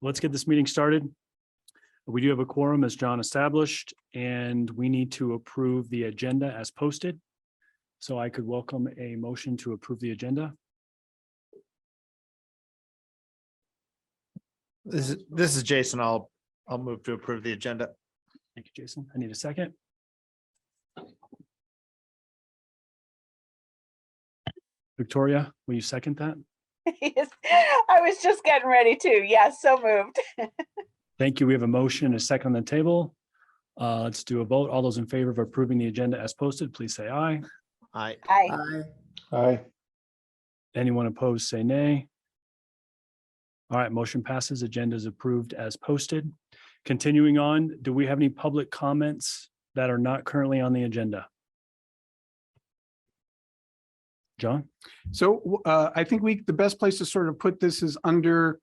let's get this meeting started. We do have a quorum, as John established, and we need to approve the agenda as posted. So I could welcome a motion to approve the agenda. This is Jason. I'll move to approve the agenda. Thank you, Jason. I need a second. Victoria, will you second that? Yes, I was just getting ready to. Yes, so moved. Thank you. We have a motion and a second on the table. Let's do a vote. All those in favor of approving the agenda as posted, please say aye. Aye. Aye. Aye. Anyone opposed, say nay. All right, motion passes. Agenda is approved as posted. Continuing on, do we have any public comments that are not currently on the agenda? John? So I think the best place to sort of put this is under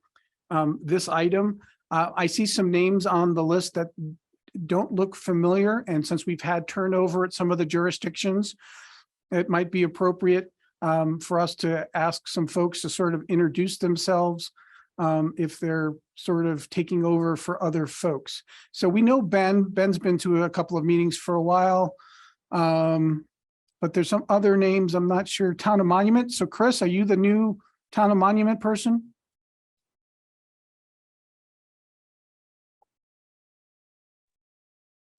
this item. I see some names on the list that don't look familiar. And since we've had turnover at some of the jurisdictions, it might be appropriate for us to ask some folks to sort of introduce themselves if they're sort of taking over for other folks. So we know Ben's been to a couple of meetings for a while. But there's some other names, I'm not sure. Town of Monument. So Chris, are you the new Town of Monument person?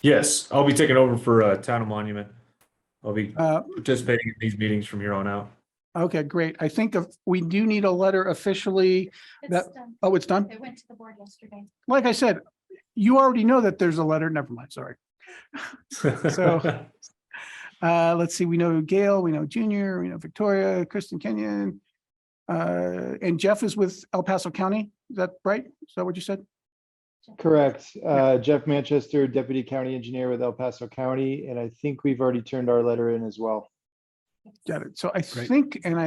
Yes, I'll be taking over for Town of Monument. I'll be Uh, participating in these meetings from here on out. Okay, great. I think we do need a letter officially. That- It's done. Oh, it's done? It went to the board yesterday. Like I said, you already know that there's a letter. Never mind, sorry. So- Let's see, we know Gail, we know Junior, we know Victoria, Kristen Kenyon. And Jeff is with El Paso County. Is that right? Is that what you said? Correct. Jeff Manchester, Deputy County Engineer with El Paso County, and I think we've already turned our letter in as well. Got it. So I Great.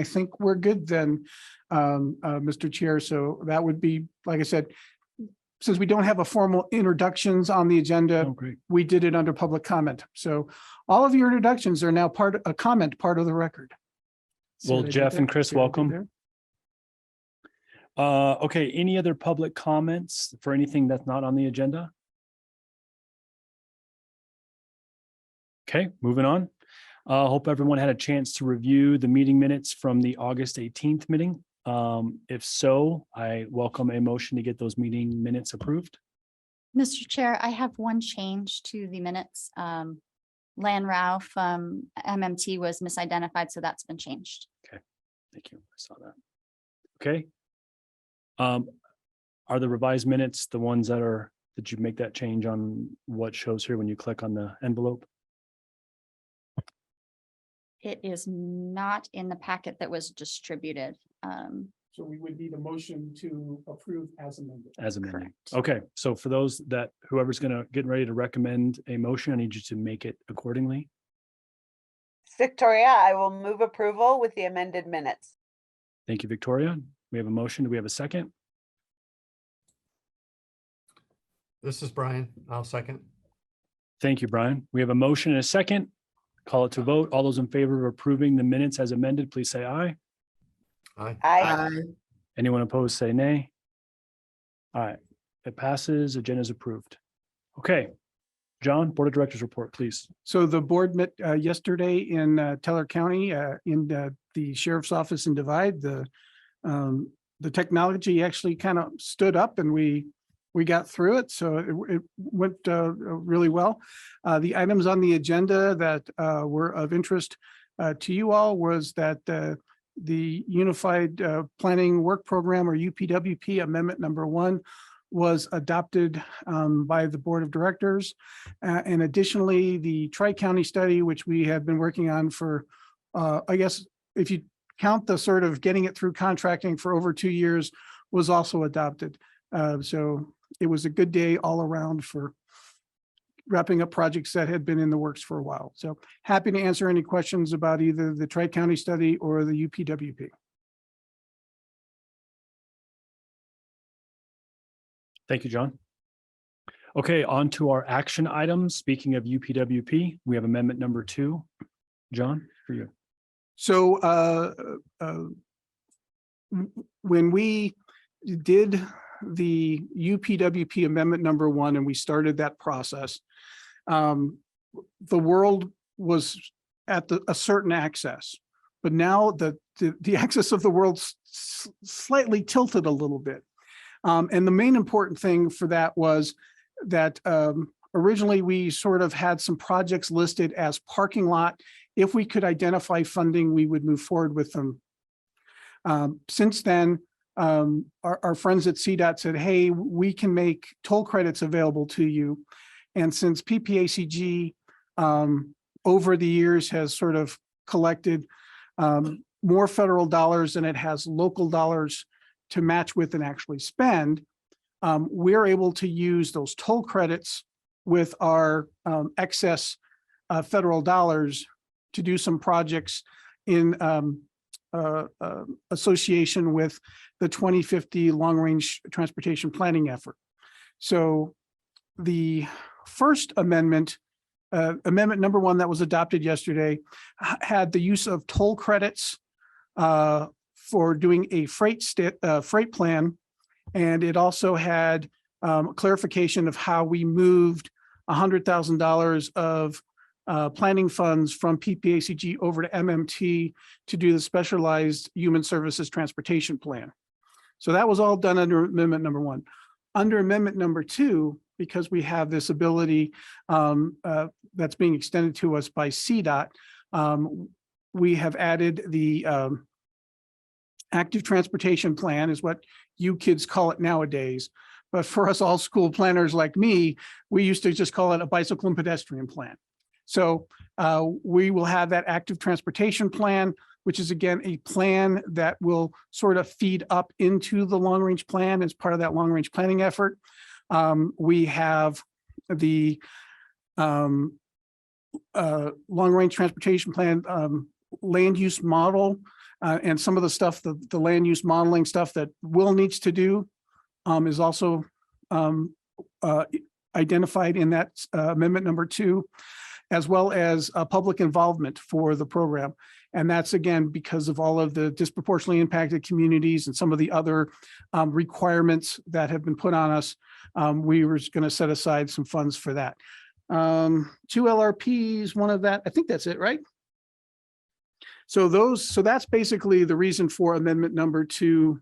think we're good then, Mr. Chair. So that would be, like I said, since we don't have a formal introductions on the agenda, Oh, great. we did it under public comment. So all of your introductions are now part of the record. So Well, did I do Jeff and that? Chris, See what I did welcome. there? Okay, any other public comments for anything that's not on the agenda? Okay, moving on. Hope everyone had a chance to review the meeting minutes from the August 18th meeting. If so, I welcome a motion to get those meeting minutes approved. Mr. Chair, I have one change to the minutes. Lan Rao from MMT was misidentified, so that's been changed. Thank you. I saw that. Okay. Are the revised minutes the ones did you make that change on what shows here when you click on the envelope? It is not in the packet that was distributed. So we would need a motion to approve as amended. As amended. Correct. Okay, so for those that whoever's getting ready to recommend a motion, I need you to make it accordingly. Victoria, I will move approval with the amended minutes. Thank you, Victoria. We have a motion. Do we have a second? This is Brian. I'll second. Thank you, Brian. We have a motion and a second. Call it to vote. All those in favor of approving the minutes as amended, please say aye. Aye. Aye. Anyone opposed, say nay. All right, it passes. Agenda is approved. Okay, John, Board of Directors report, please. So the board met yesterday in Teller County in the sheriff's office in Divide. The technology actually kind of stood up and we got through it. So it went really well. The items on the agenda that were of interest to you all was that the Unified Planning Work Program, or UPWP Amendment Number 1, was adopted by the Board of Directors. And additionally, the Tri-County study, which we have been working on for, I guess, if you count the sort of getting it through contracting for over 2 years, was also adopted. So it was a good day all around for wrapping up projects that had been in the works for a while. So happy to answer any questions about either the Tri-County study or the UPWP. Thank you, John. Okay, on to our action items. Speaking of UPWP, we have amendment number 2. John, for you. So when we did the UPWP amendment number 1 and we started that process, the world was at a certain access, but now the axis of the world slightly tilted a little bit. And the main important thing for that was that originally we sort of had some projects listed as parking lot. If we could identify funding, we would move forward with them. Since then, our friends at CDOT said, hey, we can make toll credits available to you. And since PPACG over the years has sort of collected more federal dollars than it has local dollars to match with and actually spend, we're able to use those toll credits with our excess federal dollars to do some projects in association with the 2050 long-range transportation planning effort. So the first amendment, amendment number 1 that was adopted yesterday, had the use of toll credits for doing a freight plan. And it also had clarification of how we moved $100,000 of planning funds from PPACG over to MMT to do the specialized human services transportation plan. So that was all done under amendment number 1. Under amendment number 2, because we have this ability that's being extended to us by CDOT, we have added the active transportation plan, is what you kids call it nowadays. But for us all school planners like me, we used to just call it a bicycle and pedestrian plan. So we will have that active transportation plan, which is again a plan that will sort of feed up into the long range plan as part of that long range planning effort. We have the long range transportation plan land use model and some of the stuff, the land use modeling stuff that Will needs to do is also identified in that amendment number 2, as well as public involvement for the program. And that's again, because of all of the disproportionately impacted communities and some of the other requirements that have been put on us. We were going to set aside some funds for that. 2 LRPs, one of that, I think that's it, right? So that's basically the reason for amendment number 2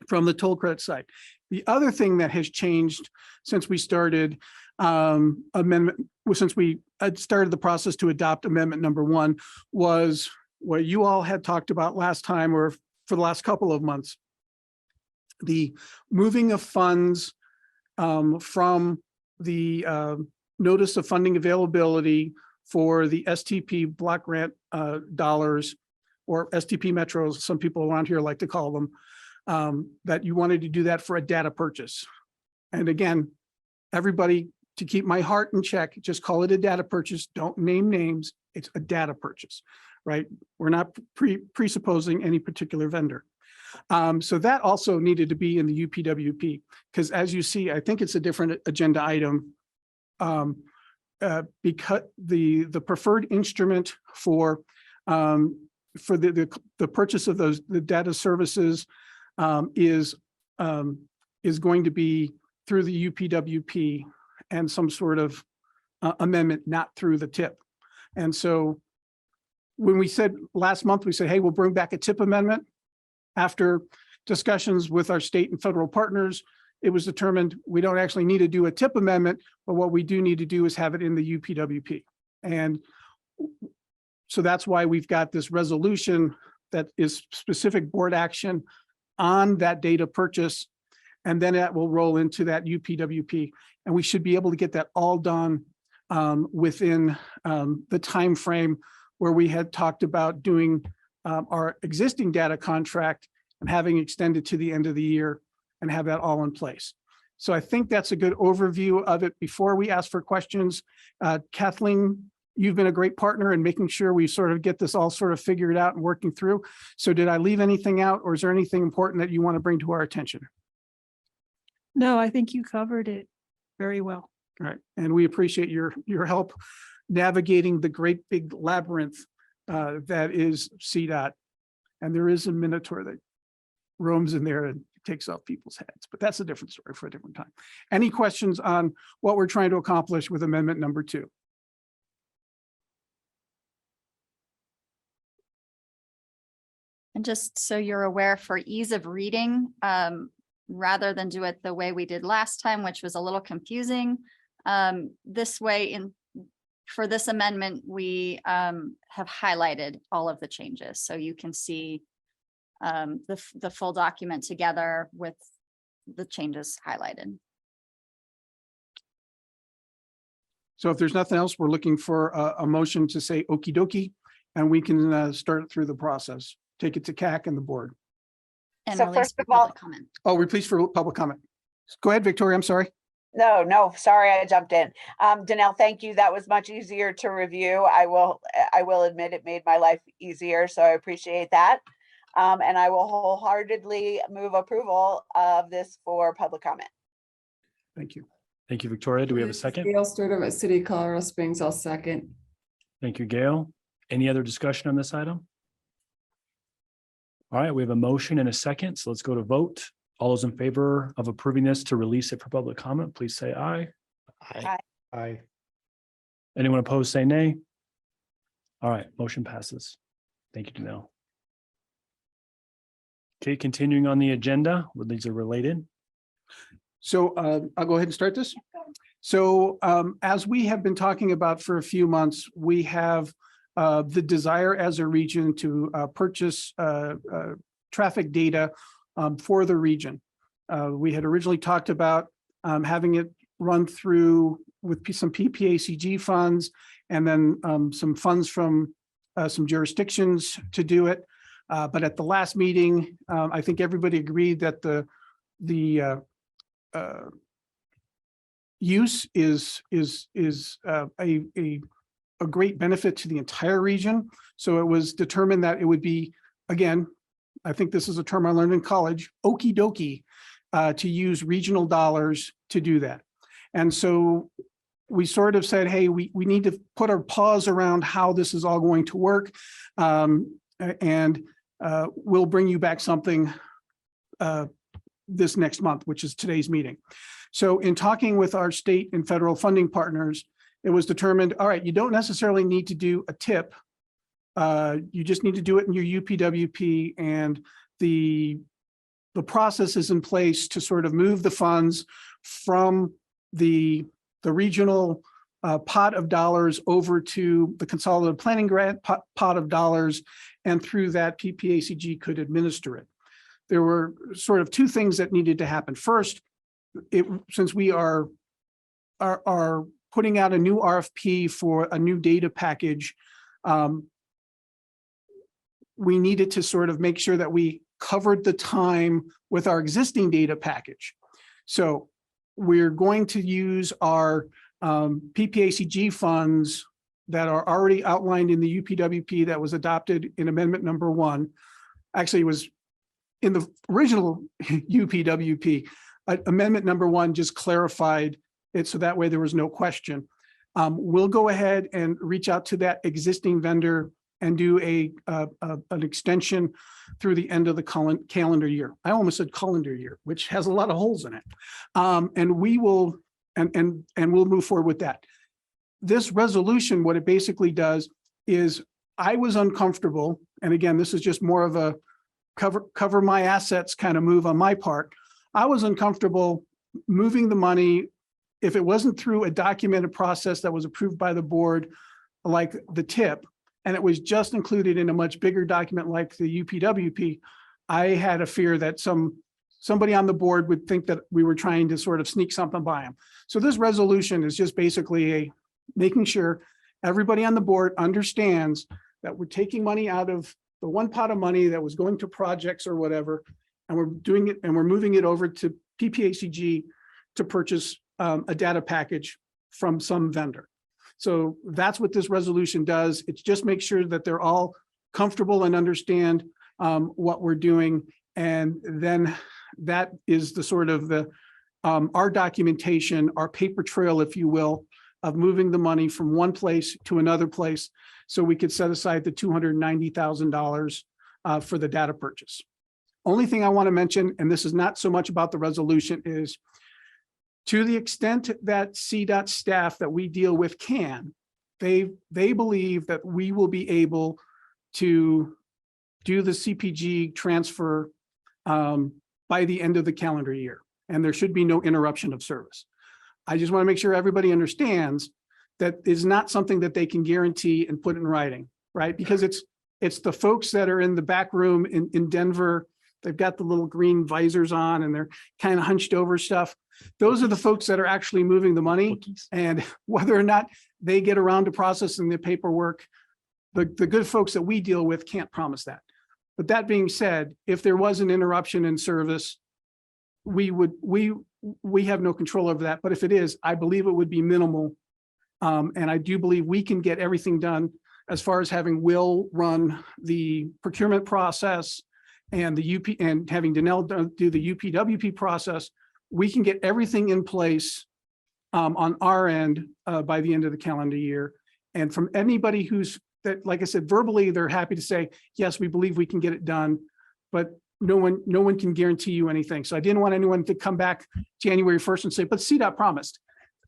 from the toll credit side. The other thing that has changed since we started since we started the process to adopt amendment number 1 was what you all had talked about last time or for the last couple of months. The moving of funds from the notice of funding availability for the STP block grant dollars, or STP metros, some people around here like to call them, that you wanted to do that for a data purchase. And again, everybody, to keep my heart in check, just call it a data purchase. Don't name names. It's a data purchase, right? We're not presupposing any particular vendor. So that also needed to be in the UPWP, because as you see, I think it's a different agenda item, because the preferred instrument for the purchase of the data services is going to be through the UPWP and some sort of amendment, not through the TIP. And so when we said last month, we said, hey, we'll bring back a TIP amendment. After discussions with our state and federal partners, it was determined we don't actually need to do a TIP amendment, but what we do need to do is have it in the UPWP. And so that's why we've got this resolution that is specific board action on that data purchase. And then that will roll into that UPWP. And we should be able to get that all done within the time frame where we had talked about doing our existing data contract and having extended to the end of the year and have that all in place. So I think that's a good overview of it. Before we ask for questions, Kathleen, you've been a great partner in making sure we sort of get this all sort of figured out and working through. So did I leave anything out, or is there anything important that you want to bring to our attention? No, I think you covered it very well. All right, and we appreciate your help navigating the great big labyrinth that is CDOT. And there is a minotaur that roams in there, and takes off people's heads, but that's a different story for a different time. Any questions on what we're trying to accomplish with amendment number 2? And just so you're aware, for ease of reading, rather than do it the way we did last time, which was a little confusing, this way for this amendment, we have highlighted all of the changes. So you can see the full document together with the changes highlighted. So if there's nothing else, we're looking for a motion to say okey dokey, and we can start through the process. Take it to CAC and the board. And So release first for of all- public comment. Oh, we're pleased for public comment. Go ahead, Victoria. I'm sorry. No, sorry, I jumped in. Danelle, thank you. That was much easier to review. I will admit it made my life easier, so I appreciate that. And I will wholeheartedly move approval of this for public comment. Thank you. Thank you, Victoria. Do we have a This is second? Gail Sturtevant at City of Colorado Springs. I'll second. Thank you, Gail. Any other discussion on this item? All right, we have a motion and a second, so let's go to vote. All those in favor of approving this to release it for public comment, please say aye. Aye. Anyone opposed, say nay. All right, motion passes. Thank you, Danelle. Okay, continuing on the agenda, well, these are related. So I'll go ahead and start this. So as we have been talking about for a few months, we have the desire as a region to purchase traffic data for the region. We had originally talked about having it run through with some PPACG funds and then some funds from some jurisdictions to do it. But at the last meeting, I think everybody agreed that the use is a great benefit to the entire region. So it was determined that it would be, again, I think this is a term I learned in college, okey dokey, to use regional dollars to do that. And so we sort of said, hey, we need to put our pause around how this is all going to work. And we'll bring you back something this next month, which is today's meeting. So in talking with our state and federal funding partners, it was determined, all right, you don't necessarily need to do a tip. You just need to do it in your UPWP, and the process is in place to sort of move the funds from the regional pot of dollars over to the consolidated planning grant pot of dollars, and through that PPACG could administer it. There were sort of two things that needed to happen. First, since we are putting out a new RFP for a new data package, we needed to sort of make sure that we covered the time with our existing data package. So we're going to use our PPACG funds that are already outlined in the UPWP that was adopted in amendment number 1. Actually, it was in the original UPWP. Amendment number 1 just clarified it, so that way there was no question. We'll go ahead and reach out to that existing vendor and do an extension through the end of the calendar year. I almost said calendar year, which has a lot of holes in it. And we will, and we'll move forward with that. This resolution, what it basically does is, I was uncomfortable, and again, this is just more of a cover my assets kind of move on my part. I was uncomfortable moving the money if it wasn't through a documented process that was approved by the board, like the tip, and it was just included in a much bigger document like the UPWP. I had a fear that somebody on the board would think that we were trying to sort of sneak something by them. So this resolution is just basically making sure everybody on the board understands that we're taking money out of the one pot of money that was going to projects or whatever, and we're doing it, and we're moving it over to PPACG to purchase a data package from some vendor. So that's what this resolution does. It just makes sure that they're all comfortable and understand what we're doing. And then that is the sort of our documentation, our paper trail, if you will, of moving the money from one place to another place. So we could set aside the $290,000 for the data purchase. Only thing I want to mention, and this is not so much about the resolution, is to the extent that CDOT staff that we deal with can, they believe that we will be able to do the CPG transfer by the end of the calendar year, and there should be no interruption of service. I just want to make sure everybody understands that is not something that they can guarantee and put in writing, right? Because it's the folks that are in the back room in Denver. They've got the little green visors on and they're kind of hunched over stuff. Those are the folks that are actually moving the money, and whether or not they get around to processing the paperwork, the good folks that we deal with can't promise that. But that being said, if there was an interruption in service, we have no control over that. But if it is, I believe it would be minimal. And I do believe we can get everything done as far as having Will run the procurement process and the UP and having Danelle do the UPWP process. We can get everything in place on our end by the end of the calendar year. And from anybody who's that, like I said, verbally, they're happy to say, yes, we believe we can get it done, but no one can guarantee you anything. So I didn't want anyone to come back January 1st and say, but CDOT promised.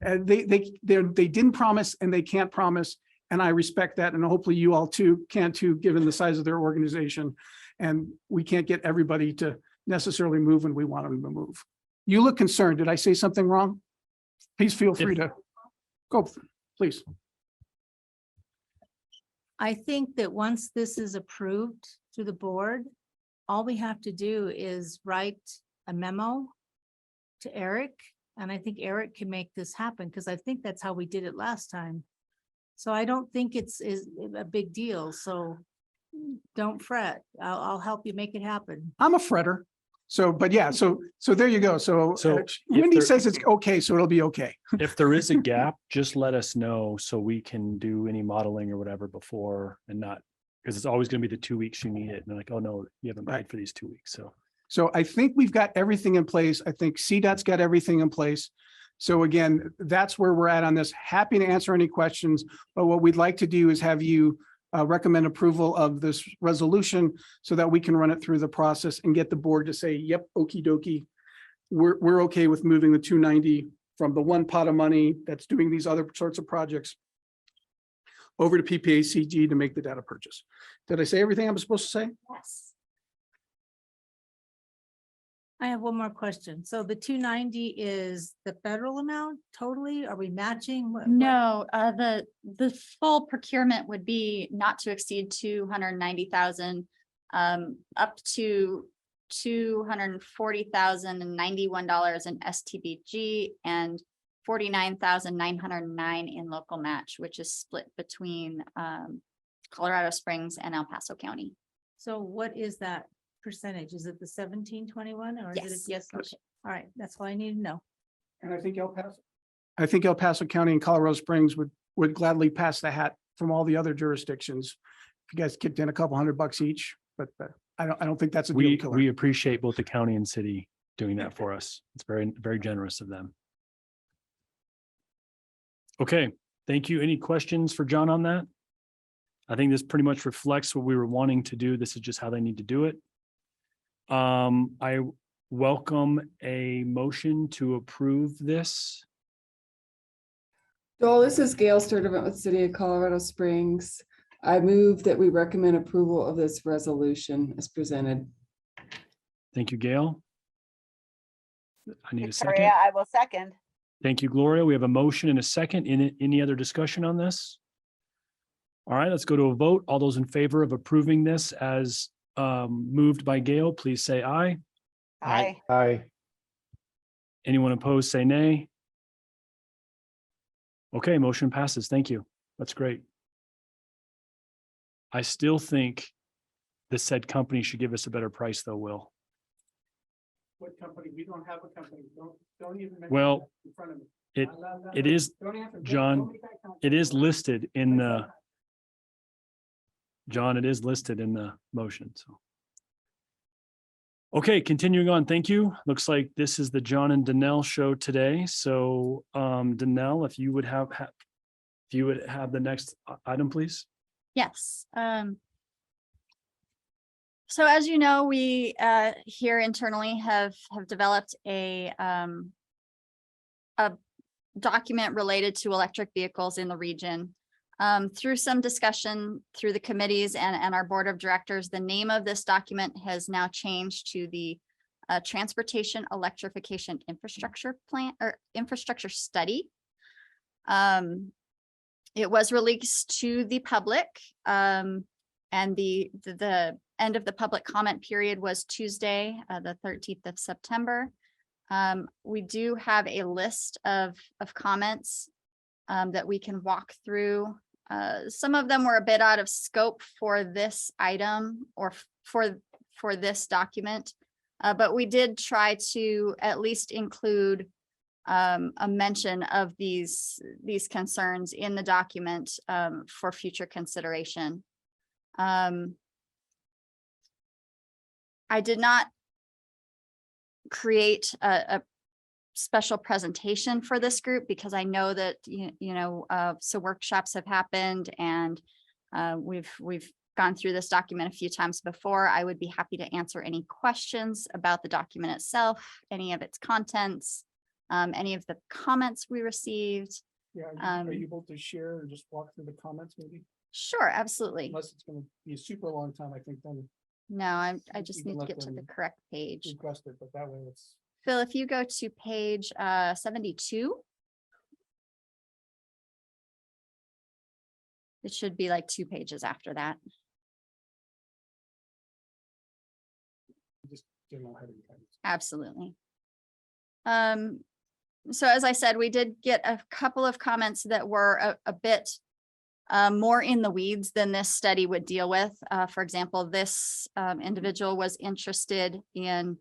They didn't promise and they can't promise. And I respect that. And hopefully you all too can too, given the size of their organization. And we can't get everybody to necessarily move when we want them to move. You look concerned. Did I say something wrong? Please feel free to go, please. I think that once this is approved through the board, all we have to do is write a memo to Eric. And I think Eric can make this happen because I think that's how we did it last time. So I don't think it's a big deal. So don't fret. I'll help you make it happen. I'm a fretter. So, but yeah, so there you go. So Wendy says it's okay, so it'll be okay. If there is a gap, just let us know so we can do any modeling or whatever before and not, because it's always going to be the 2 weeks you need it. And they're like, oh no, you haven't paid for these 2 weeks. So I think we've got everything in place. I think CDOT's got everything in place. So again, that's where we're at on this. Happy to answer any questions, but what we'd like to do is have you recommend approval of this resolution so that we can run it through the process and get the board to say, yep, okie dokie. We're okay with moving the 290 from the one pot of money that's doing these other sorts of projects over to PPACG to make the data purchase. Did I say everything I'm supposed to say? Yes. I have one more question. So the 290 is the federal amount totally? Are we matching? No, the full procurement would be not to exceed 290,000, up to $240,091 in STBG and $49,909 in local match, which is split between Colorado Springs and El Paso County. So what is that percentage? Is it the 1721 or is it? Yes. Yes. Okay. All right. That's all I need to know. And I think El Paso County and Colorado Springs would gladly pass the hat from all the other jurisdictions. If you guys kicked in a couple $100 each, but I don't think that's a deal killer. We appreciate both the county and city doing that for us. It's very, very generous of them. Okay, thank you. Any questions for John on that? I think this pretty much reflects what we were wanting to do. This is just how they need to do it. I welcome a motion to approve this. Joel, this is Gail Sturdivant with City of Colorado Springs. I move that we recommend approval of this resolution as presented. Thank you, Gail. I need a second. Victoria, I will second. Thank you, Gloria. We have a motion and a second. Any other discussion on this? All right, let's go to a vote. All those in favor of approving this as moved by Gail, please say aye. Aye. Aye. Anyone opposed, say nay. Okay, motion passes. Thank you. That's great. I still think the said company should give us a better price though, Will. What company? We don't have a company. Don't even. mention Well, that in front of me. it is, Don't answer. John, Don't make that comment. it is listed in the, John, it is listed in the motion, so. Okay, continuing on, thank you. Looks like this is the John and Danelle show today. So Danelle, if you would have the next item, please. Yes. So as you know, we here internally have developed a document related to electric vehicles in the region. Through some discussion through the committees and our board of directors, the name of this document has now changed to the Transportation Electrification Infrastructure Plan or Infrastructure Study. It was released to the public, and the end of the public comment period was Tuesday, the 13th of September. We do have a list of comments that we can walk through. Some of them were a bit out of scope for this item or for this document, but we did try to at least include a mention of these concerns in the document for future consideration. I did not create a special presentation for this group because I know that, so workshops have happened and we've gone through this document a few times before. I would be happy to answer any questions about the document itself, any of its contents, any of the comments we received. Yeah, are you able to share and just walk through the comments maybe? Sure, absolutely. Unless it's gonna be a super long time, I think then No, I just You can need to let get to the them correct page. request it, but that way it's. Phil, if you go to page 72. It should be like 2 pages after that. Just general heading items. Absolutely. So as I said, we did get a couple of comments that were a bit more in the weeds than this study would deal with. For example, this individual was interested in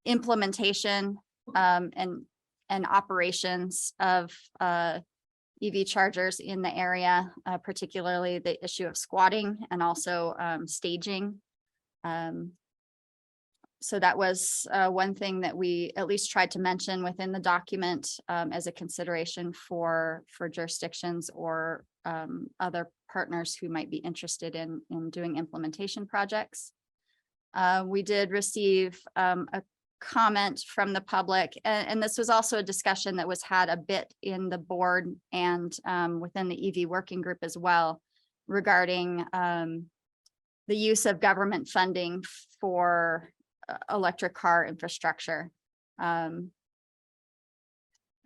implementation and operations of EV chargers in the area, particularly the issue of squatting and also staging. So that was one thing that we at least tried to mention within the document as a consideration for jurisdictions or other partners who might be interested in doing implementation projects. We did receive a comment from the public, and this was also a discussion that was had a bit in the board and within the EV working group as well, regarding the use of government funding for electric car infrastructure. And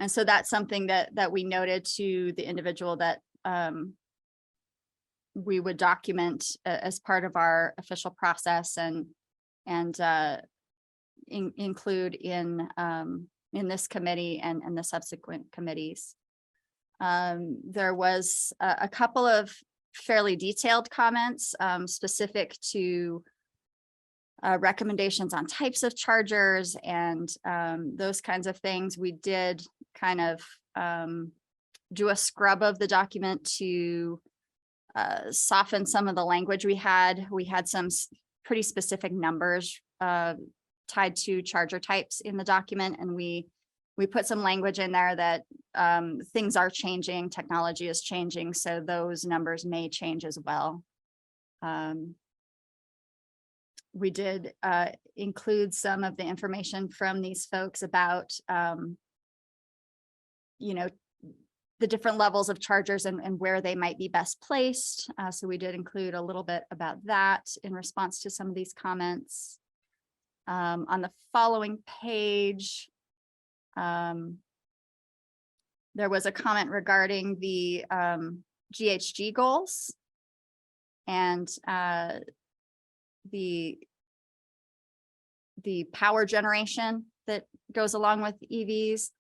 so that's something that we noted to the individual that we would document as part of our official process and include in this committee and the subsequent committees. There was a couple of fairly detailed comments specific to recommendations on types of chargers and those kinds of things. We did kind of do a scrub of the document to soften some of the language we had. We had some pretty specific numbers tied to charger types in the document, and we put some language in there that things are changing, technology is changing, so those numbers may change as well. We did include some of the information from these folks about, the different levels of chargers and where they might be best placed. So we did include a little bit about that in response to some of these comments. On the following page, there was a comment regarding the GHG goals and the power generation that goes along with EVs.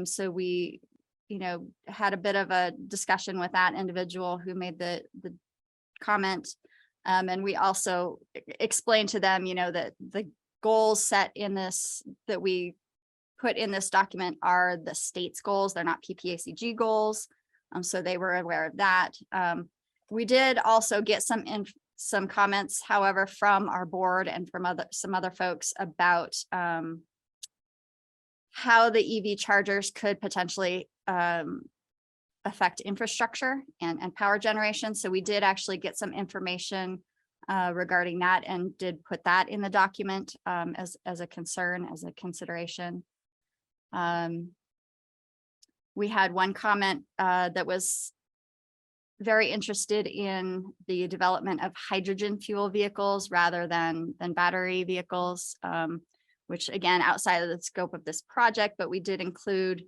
So we, had a bit of a discussion with that individual who made the comment. And we also explained to them, that the goals set in this, that we put in this document are the state's goals. They're not PPACG goals. So they were aware of that. We did also get some comments, however, from our board and from some other folks about how the EV chargers could potentially affect infrastructure and power generation. So we did actually get some information regarding that and did put that in the document as a concern, as a consideration. We had one comment that was very interested in the development of hydrogen fuel vehicles rather than battery vehicles, which again, outside of the scope of this project, but we did include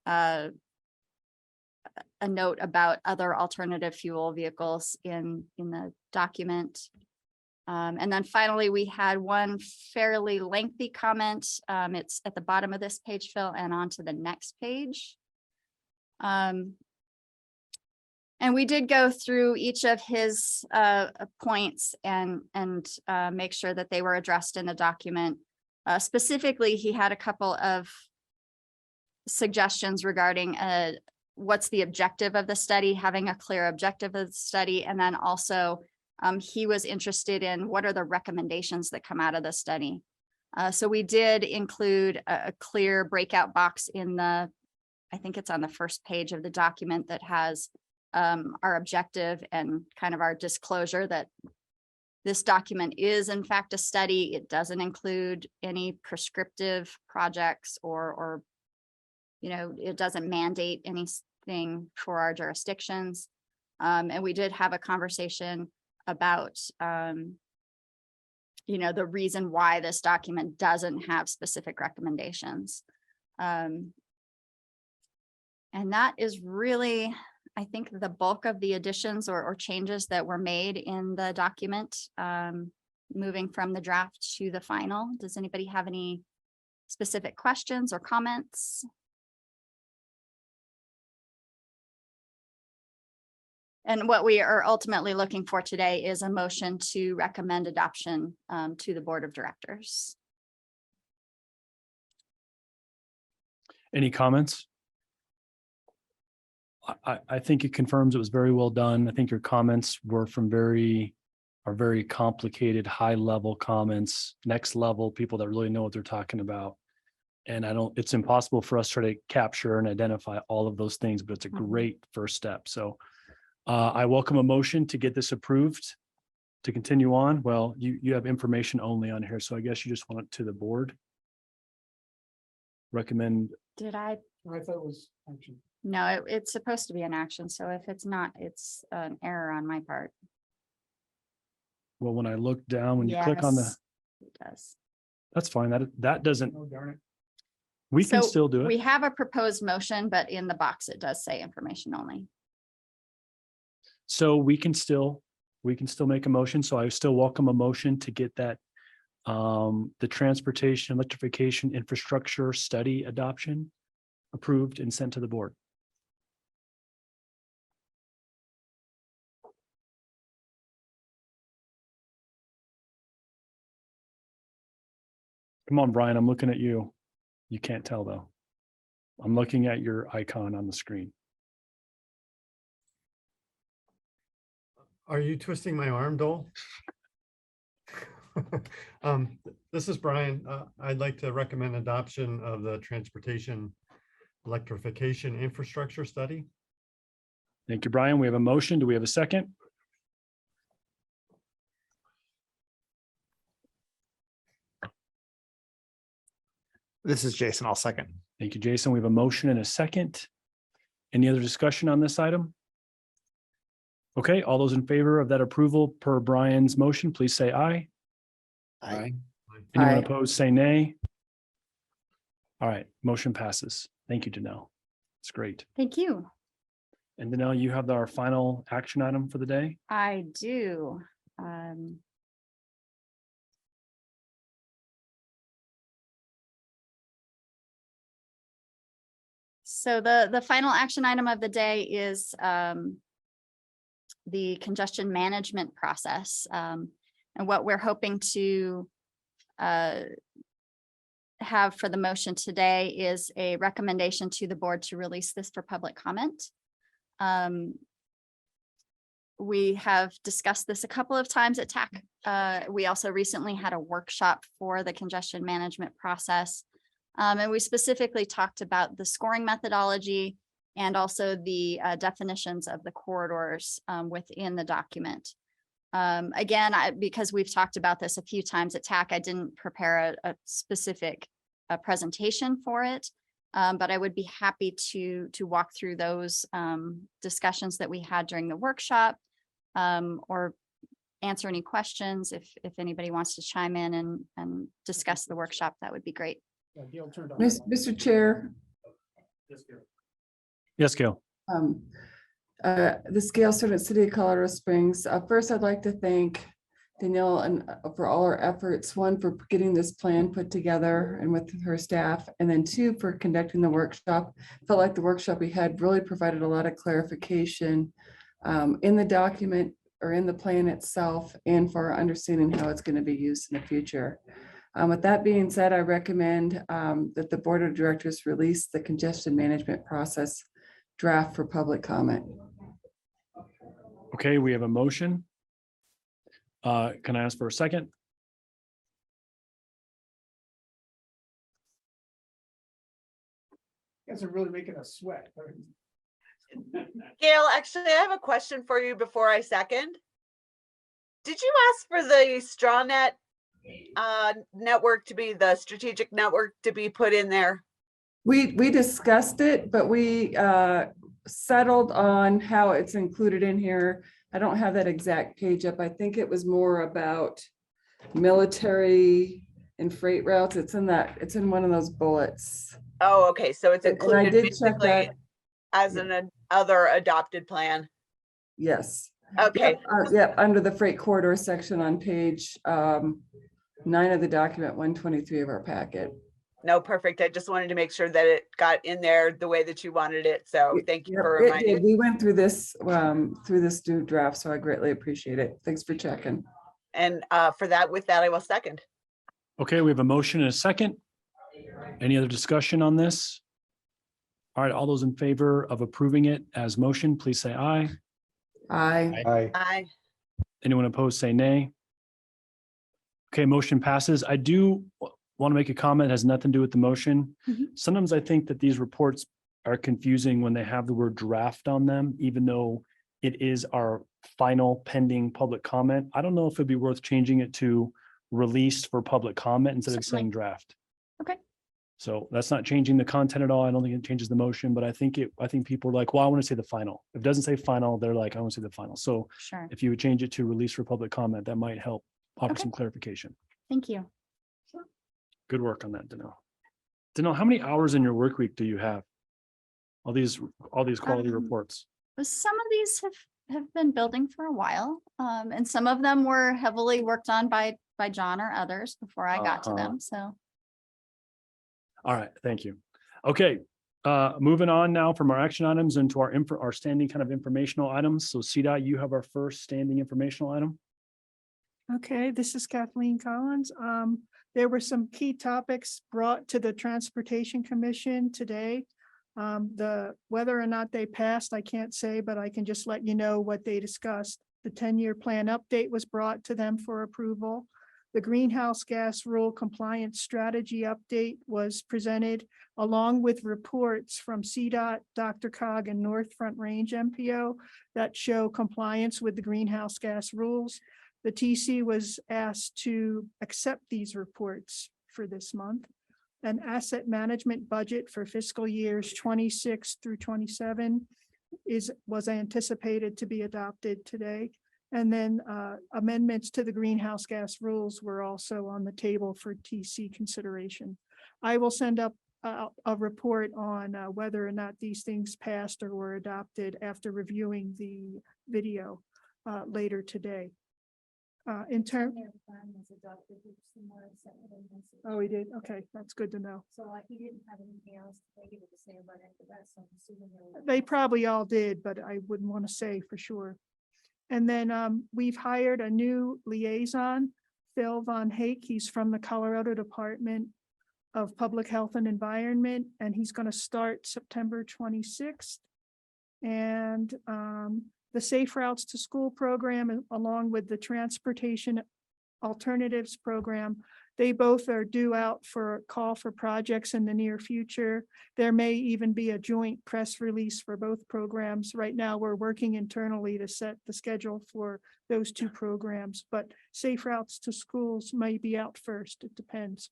a note about other alternative fuel vehicles in the document. And then finally, we had one fairly lengthy comment. It's at the bottom of this page, Phil, and onto the next page. And we did go through each of his points and make sure that they were addressed in the document. Specifically, he had a couple of suggestions regarding what's the objective of the study, having a clear objective of the study, and then also he was interested in what are the recommendations that come out of the study. So we did include a clear breakout box in the, I think it's on the first page of the document that has our objective and kind of our disclosure that this document is in fact a study. It doesn't include any prescriptive projects or it doesn't mandate anything for our jurisdictions. And we did have a conversation about, the reason why this document doesn't have specific recommendations. And that is really, I think, the bulk of the additions or changes that were made in the document, moving from the draft to the final. Does anybody have any specific questions or comments? And what we are ultimately looking for today is a motion to recommend adoption to the Board of Directors. Any comments? I think it confirms it was very well done. I think your comments were from very complicated, high level comments, next level, people that really know what they're talking about. And it's impossible for us to try to capture and identify all of those things, but it's a great first step. So I welcome a motion to get this approved to continue on. Well, you have information only on here, so I guess you just want it to the board. Recommend. Did I? I thought it was action. No, it's supposed to be an action. So if it's not, it's an error on my part. Well, when I look down, when you click on the, Yes, it does. that's fine. That doesn't, Oh, darn it. we can So still do We it. have a proposed motion, but in the box, it does say information only. So we can still make a motion. So I still welcome a motion to get that the transportation electrification infrastructure study adoption approved and sent to the board. Come on, Brian, I'm looking at you. You can't tell though. I'm looking at your icon on the screen. Are you twisting my arm, Dole? This is Brian. I'd like to recommend adoption of the transportation electrification infrastructure study. Thank you, Brian. We have a motion. Do we have a second? This is Jason. I'll second. Thank you, Jason. We have a motion and a second. Any other discussion on this item? Okay, all those in favor of that approval per Brian's motion, please say aye. Aye. Anyone Aye. opposed, say nay. All right, motion passes. Thank you, Danelle. It's great. Thank you. And Danelle, you have our final action item for the day. I do. So the final action item of the day is the congestion management process. And what we're hoping to have for the motion today is a recommendation to the board to release this for public comment. We have discussed this a couple of times at TAC. We also recently had a workshop for the congestion management process. And we specifically talked about the scoring methodology and also the definitions of the corridors within the document. Again, because we've talked about this a few times at TAC, I didn't prepare a specific presentation for it. But I would be happy to walk through those discussions that we had during the workshop, or answer any questions if anybody wants to chime in and discuss the workshop. That would be great. Mr. Chair, Yes, Gail. this Gail Stewart, City of Colorado Springs. First, I'd like to thank Danielle and for all her efforts, one for getting this plan put together and with her staff, and then two for conducting the workshop. Felt like the workshop we had really provided a lot of clarification in the document or in the plan itself, and for our understanding how it's going to be used in the future. With that being said, I recommend that the Board of Directors release the congestion management process draft for public comment. Okay, we have a motion. Can I ask for a second? You guys are really making us sweat. Gail, actually, I have a question for you before I second. Did you ask for the StrawNet network to be the strategic network to be put in there? We discussed it, but we settled on how it's included in here. I don't have that exact page up. I think it was more about military and freight routes. It's in one of those bullets. Oh, okay, so it's And I included did check basically that. as an other adopted plan. Yes. Okay, Yep, under the freight corridor section on page 9 of the document 123 of our packet. no, perfect. I just wanted to make sure that it got in there the way that you wanted it. So thank you Yep, for it reminding. did. We went through this new draft, so I greatly appreciate it. Thanks for checking. And with that, I will second. Okay, we have a motion and a second. Any other discussion on this? All right, all those in favor of approving it as motion, please say aye. Aye. Aye. Anyone opposed, say nay. Okay, motion passes. I do want to make a comment, it has nothing to do with the motion. Sometimes I think that these reports are confusing when they have the word draft on them, even though it is our final pending public comment. I don't know if it'd be worth changing it to released for public comment instead of Certainly. saying draft. Okay. So that's not changing the content at all. I don't think it changes the motion, but I think people are like, well, I want to say the final. If it doesn't say final, they're like, I want to say the final. So Sure. if you would change it to release for public comment, that might help offer Okay. some clarification. Thank you. Good work on that, Danelle. Danelle, how many hours in your work week do you have? All these quality reports. Some of these have been building for a while, and some of them were heavily worked on by John or others before I got to them. So All right, thank you. Okay, moving on now from our action items into our standing kind of informational items. So CDOT, you have our first standing informational item. Okay, this is Kathleen Collins. There were some key topics brought to the Transportation Commission today. Whether or not they passed, I can't say, but I can just let you know what they discussed. The 10-year plan update was brought to them for approval. The greenhouse gas rule compliance strategy update was presented along with reports from CDOT, DRCOG, and North Front Range MPO that show compliance with the greenhouse gas rules. The TC was asked to accept these reports for this month. An asset management budget for fiscal years 26 through 27 was anticipated to be adopted today. And then amendments to the greenhouse gas rules were also on the table for TC consideration. I will send up a report on whether or not these things passed or were adopted after reviewing the video later today. In terms. Oh, he did. Okay, that's good to know. So he didn't have anything else negative to say about it, the rest, I'm assuming. They probably all did, but I wouldn't want to say for sure. And then we've hired a new liaison, Phil Von Hake. He's from the Colorado Department of Public Health and Environment, and he's going to start September 26th. And the Safe Routes to School program, along with the Transportation Alternatives program, They both are due out for a call for projects in the near future. There may even be a joint press release for both programs. Right now, we're working internally to set the schedule for those two programs, but Safe Routes to Schools may be out first. It depends.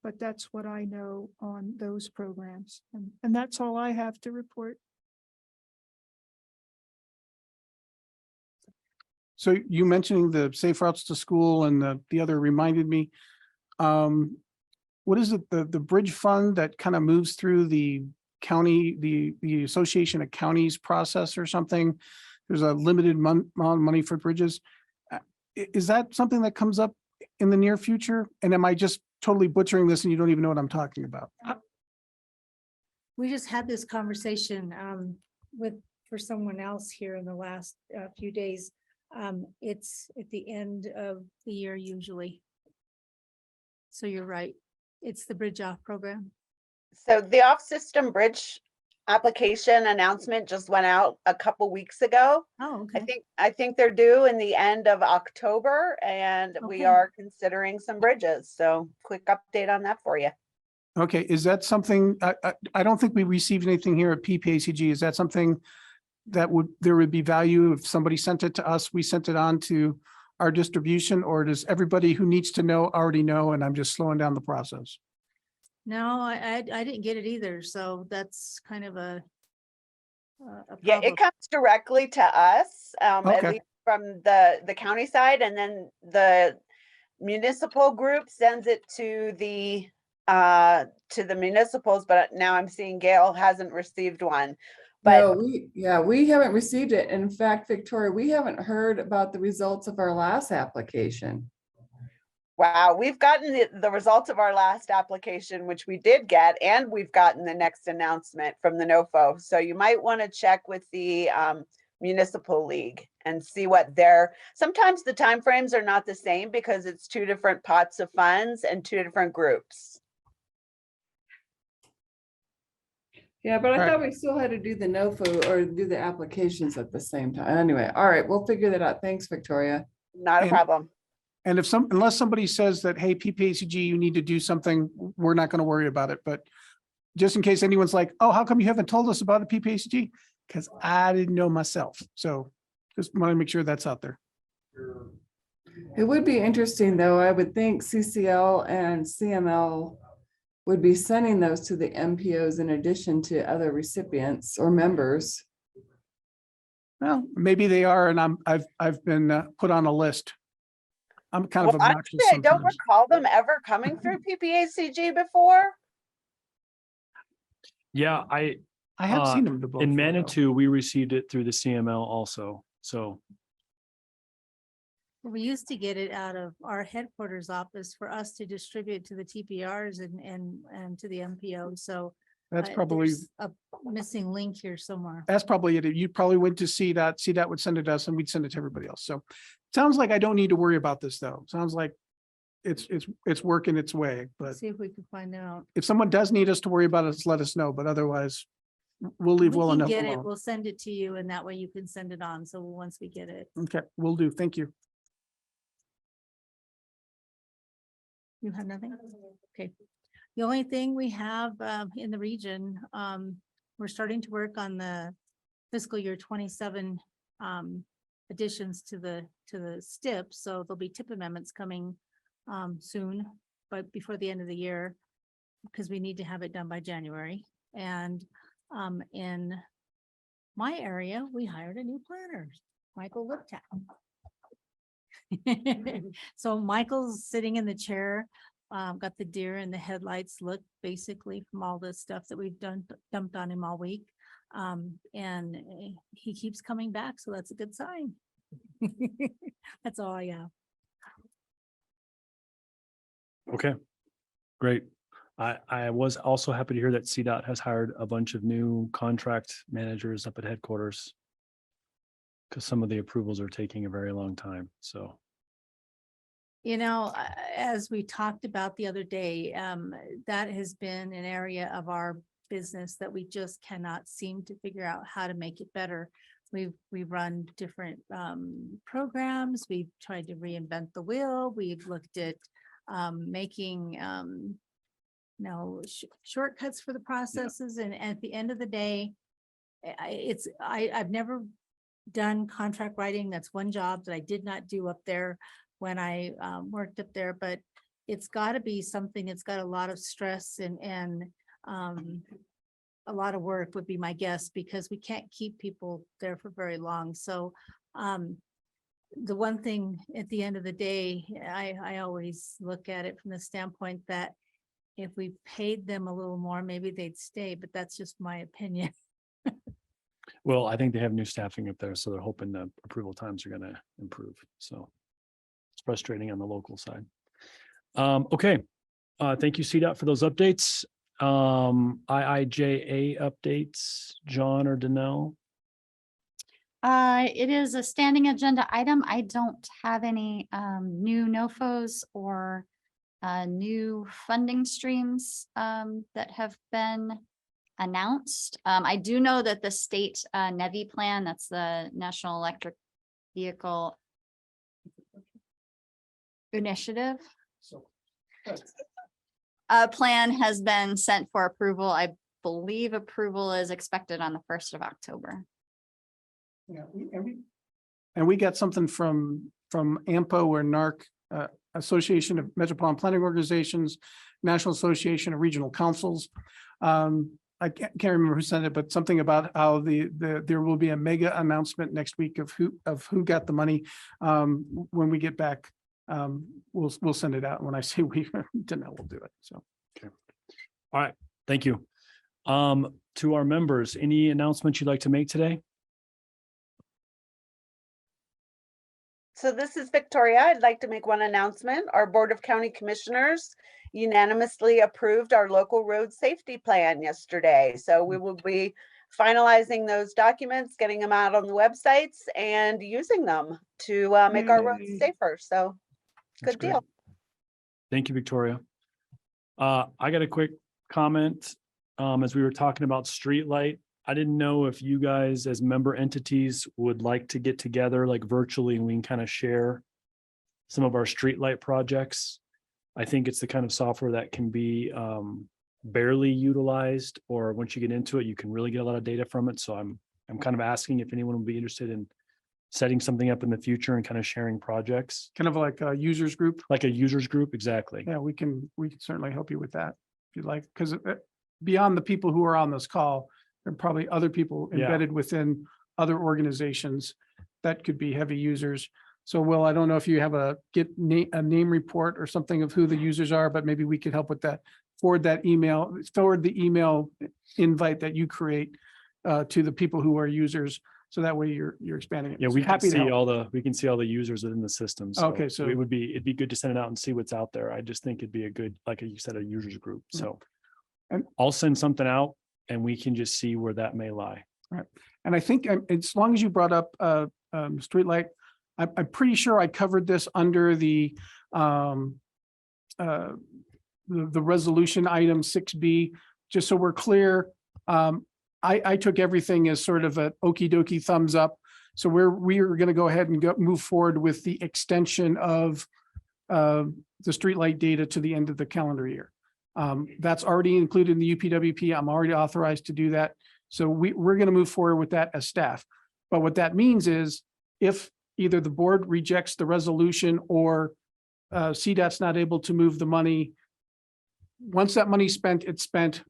But that's what I know on those programs. And that's all I have to report. So you mentioning the Safe Routes to School and the other reminded me. What is it, the bridge fund that kind of moves through the county, the Association of Counties process or something? There's a limited amount of money for bridges. Is that something that comes up in the near future? And am I just totally butchering this and you don't even know what I'm talking about? We just had this conversation for someone else here in the last few days. It's at the end of the year usually. So you're right. It's the Bridge Off program. So the off-system bridge application announcement just went out a couple weeks ago. Oh, okay. I think they're due in the end of October, and we Okay. are considering some bridges. So quick update on that for you. Okay, is that something, I don't think we received anything here at PPACG. Is that something that there would be value if somebody sent it to us, we sent it on to our distribution, or does everybody who needs to know already know and I'm just slowing down the process? No, I didn't get it either. So that's kind of a Yeah, problem. it comes directly to us, at Okay. least from the county side, and then the municipal group sends it to the municipals, but now I'm seeing Gail hasn't received one. But No, we haven't received it. In fact, Victoria, we haven't heard about the results of our last application. wow, we've gotten the results of our last application, which we did get, and we've gotten the next announcement from the NOFO. So you might want to check with the municipal league and see what sometimes the timeframes are not the same because it's two different pots of funds and two different groups. Yeah, but I All right. thought we still had to do the NOFO or do the applications at the same time. Anyway, all right, we'll figure that out. Thanks, Victoria. Not a And- problem. And unless somebody says that, hey, PPACG, you need to do something, we're not going to worry about it. But just in case anyone's like, oh, how come you haven't told us about the PPACG? Because I didn't know myself. So just want to make sure that's out there. It would be interesting, though. I would think CCL and CML would be sending those to the MPOs in addition to other recipients or members. Well, maybe they are, and I've been put on a list. I'm kind of Well, obnoxious honestly, I don't sometimes. recall them ever coming through PPACG before. Yeah, I have seen them before. in though. Manitou, we received it through the CML also. So We used to get it out of our headquarters office for us to distribute to the TPRs and to the MPO. So That's probably, there's a missing link here somewhere. that's probably it. You probably went to CDOT. CDOT would send it to us and we'd send it to everybody else. So sounds like I don't need to worry about this though. Sounds like it's working its way, but See if we can find out. if someone does need us to worry about it, let us know, but otherwise we'll leave We well can enough get it. alone. We'll send it to you and that way you can send it on. So once we get it, Okay, will do. Thank you. you have nothing? Okay. The only thing we have in the region, we're starting to work on the fiscal year 27 additions to the STIP. So there'll be TIP amendments coming soon, but before the end of the year, because we need to have it done by January. And in my area, we hired a new planner, Michael Liptown. So Michael's sitting in the chair, got the deer in the headlights look basically from all the stuff that we've dumped on him all week. And he keeps coming back, so that's a good sign. That's all I have. okay, great. I was also happy to hear that CDOT has hired a bunch of new contract managers up at headquarters, because some of the approvals are taking a very long time. So You know, as we talked about the other day, that has been an area of our business that we just cannot seem to figure out how to make it better. We've run different programs. We've tried to reinvent the wheel. We've looked at making, shortcuts for the processes. And at the end of the day, I've never done contract writing. That's one job that I did not do up there when I worked up there, but it's got to be something, it's got a lot of stress and a lot of work would be my guess, because we can't keep people there for very long. So the one thing at the end of the day, I always look at it from the standpoint that if we paid them a little more, maybe they'd stay, but that's just my opinion. Well, I think they have new staffing up there, so they're hoping the approval times are gonna improve. So it's frustrating on the local side. Okay. Thank you, CDOT, for those updates. IIJA updates, John or Danelle? It is a standing agenda item. I don't have any new NOFOs or new funding streams that have been announced. I do know that the state NEVI plan, that's the National Electric Vehicle Initiative, plan has been sent for approval. I believe approval is expected on the 1st of October. Yeah, and we got something from AMPO or NARC, Association of Metropolitan Planning Organizations, National Association of Regional Councils. I can't remember who sent it, but something about how there will be a mega announcement next week of who got the money. When we get back, we'll send it out. When I say we, Danelle will do it. So, okay. All right. Thank you. To our members, any announcements you'd like to make today? So this is Victoria. I'd like to make one announcement. Our Board of County Commissioners unanimously approved our local road safety plan yesterday. So we will be finalizing those documents, getting them out on the websites and using them to make our roads Yay. safer. So That's good great. deal. Thank you, Victoria. I got a quick comment. As we were talking about streetlight, I didn't know if you guys as member entities would like to get together like virtually and we can kind of share some of our streetlight projects. I think it's the kind of software that can be barely utilized, or once you get into it, you can really get a lot of data from it. So I'm kind of asking if anyone would be interested in setting something up in the future and kind of sharing projects. kind of like a users group. Like a users group, exactly. Yeah, we can certainly help you with that if you'd like, because beyond the people who are on this call, there are probably other people Yeah. embedded within other organizations that could be heavy users. So Will, I don't know if you have a name report or something of who the users are, but maybe we could help with that. Forward the email invite that you create to the people who are users. So that way you're expanding it. Yeah, So we can happy to see help. we can see all the users within the system. Okay, so- it'd be good to send it out and see what's out there. I just think it'd be a good, like you said, a users group. So And- I'll send something out and we can just see where that may lie. And I think as long as you brought up streetlight, I'm pretty sure I covered this under the resolution item 6B, just so we're clear. I took everything as sort of an okie dokie thumbs up. So we are going to go ahead and move forward with the extension of the streetlight data to the end of the calendar year. That's already included in the UPWP. I'm already authorized to do that. So we're going to move forward with that as staff. But what that means is if either the board rejects the resolution or CDOT's not able to move the money, once that money's spent, it's spent.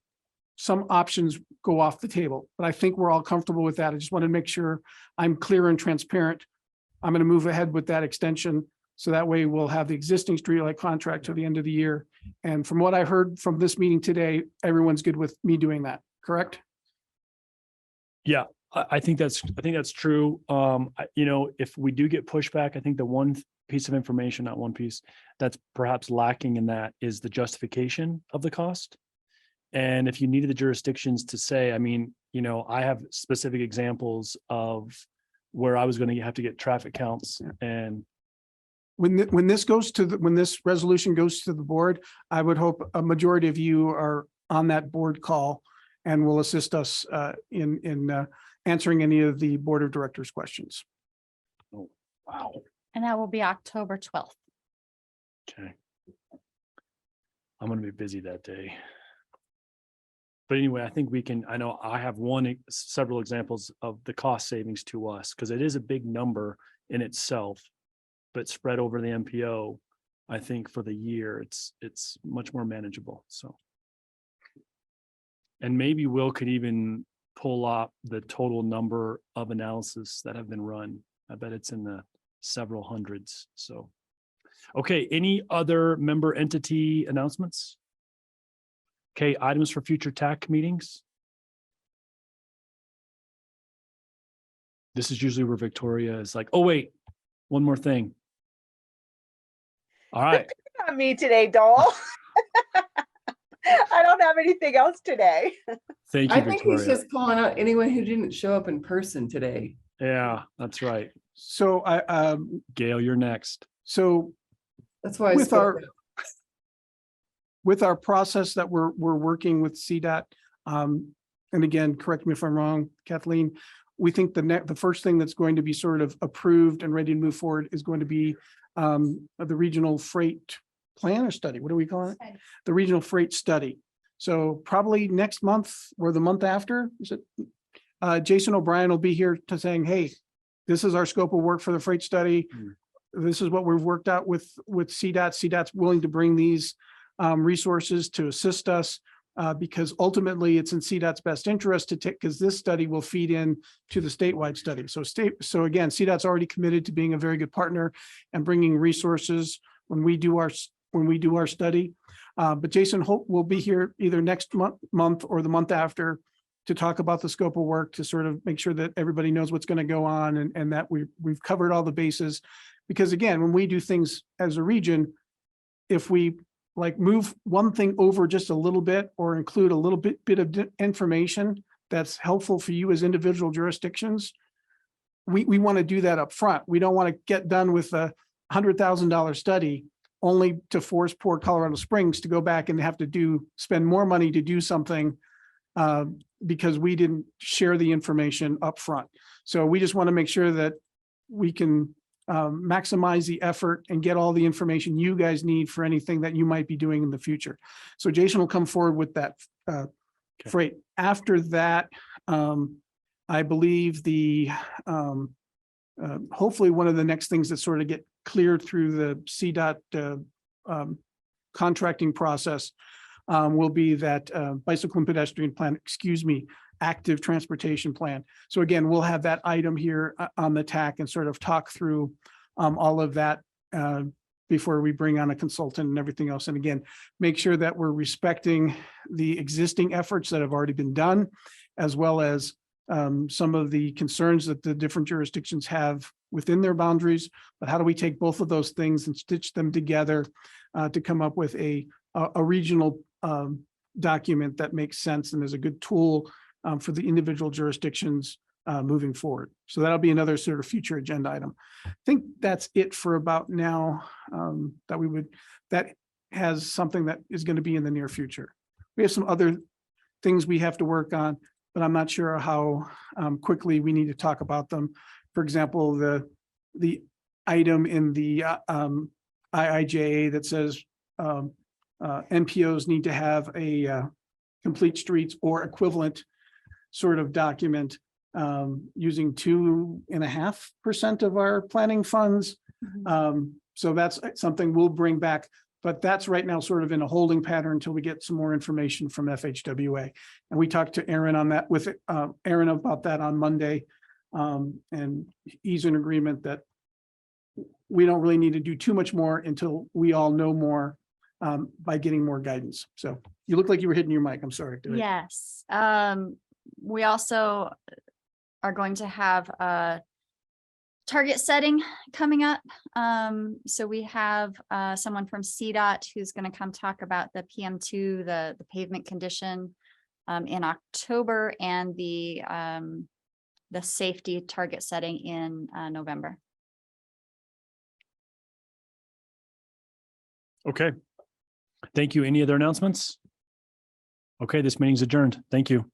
Some options go off the table, but I think we're all comfortable with that. I just want to make sure I'm clear and transparent. I'm going to move ahead with that extension. So that way we'll have the existing streetlight contract till the end of the year. And from what I heard from this meeting today, everyone's good with me doing that, correct? Yeah, I think that's true. If we do get pushback, I think the one piece of information, not one piece, that's perhaps lacking in that is the justification of the cost. And if you needed the jurisdictions to say, I have specific examples of where I was going to have to get traffic counts and When this resolution goes to the board, I would hope a majority of you are on that board call and will assist us in answering any of the board of directors questions. Oh, wow. And that will be October 12th. Okay. I'm gonna be busy that day. But anyway, I think we can, I know I have several examples of the cost savings to us, because it is a big number in itself. But spread over the MPO, I think for the year, it's much more manageable, so. And maybe Will could even pull up the total number of analysis that have been run. I bet it's in the several hundreds, so. Okay, any other member entity announcements? Okay, items for future TAC meetings. This is usually where Victoria is like, oh wait, one more thing. All right, Not me today, Dole. I don't have anything else today. thank you, I think he's Victoria. just calling out anyone who didn't show up in person today. Yeah, that's right. So Gail, you're next. so That's why I with spoke our up. with our process that we're working with CDOT, and again, correct me if I'm wrong, Kathleen, we think the first thing that's going to be sort of approved and ready to move forward is going to be the regional freight plan or study. What do we call it? The regional freight study. So probably next month or the month after, is it? Jason O'Brien will be here to saying, hey, this is our scope of work for the freight study. This is what we've worked out with CDOT. CDOT's willing to bring these resources to assist us because ultimately it's in CDOT's best interest to take, because this study will feed in to the statewide study. So again, CDOT's already committed to being a very good partner and bringing resources when we do our study. But Jason Holt will be here either next month or the month after to talk about the scope of work, to sort of make sure that everybody knows what's going to go on and that we've covered all the bases. Because again, when we do things as a region, if we like move one thing over just a little bit or include a little bit of information that's helpful for you as individual jurisdictions, we want to do that up front. We don't want to get done with a $100,000 study only to force poor Colorado Springs to go back and have to spend more money to do something because we didn't share the information up front. So we just want to make sure that we can maximize the effort and get all the information you guys need for anything that you might be doing in the future. So Jason will come forward with that freight. After that, I believe hopefully one of the next things that sort of get cleared through the CDOT contracting process will be that bicycle and pedestrian plan, active transportation plan. So again, we'll have that item here on the TAC and sort of talk through all of that before we bring on a consultant and everything else. And again, make sure that we're respecting the existing efforts that have already been done, as well as some of the concerns that the different jurisdictions have within their boundaries. But how do we take both of those things and stitch them together to come up with a regional document that makes sense and is a good tool for the individual jurisdictions moving forward. So that'll be another sort of future agenda item. I think that's it for about now that has something that is going to be in the near future. We have some other things we have to work on, but I'm not sure how quickly we need to talk about them. For example, the item in the IIJA that says MPOs need to have a complete streets or equivalent sort of document using 2.5% of our planning funds. So that's something we'll bring back, but that's right now sort of in a holding pattern until we get some more information from FHWA. And we talked to Aaron on that with Aaron about that on Monday. And he's in agreement that we don't really need to do too much more until we all know more by getting more guidance. So you look like you were hitting your mic. I'm sorry. Yes. We also are going to have a target setting coming up. So we have someone from CDOT who's going to come talk about the PM2, the pavement condition in October, and the safety target setting in November. Okay. Thank you. Any other announcements? Okay, this meeting's adjourned. Thank you.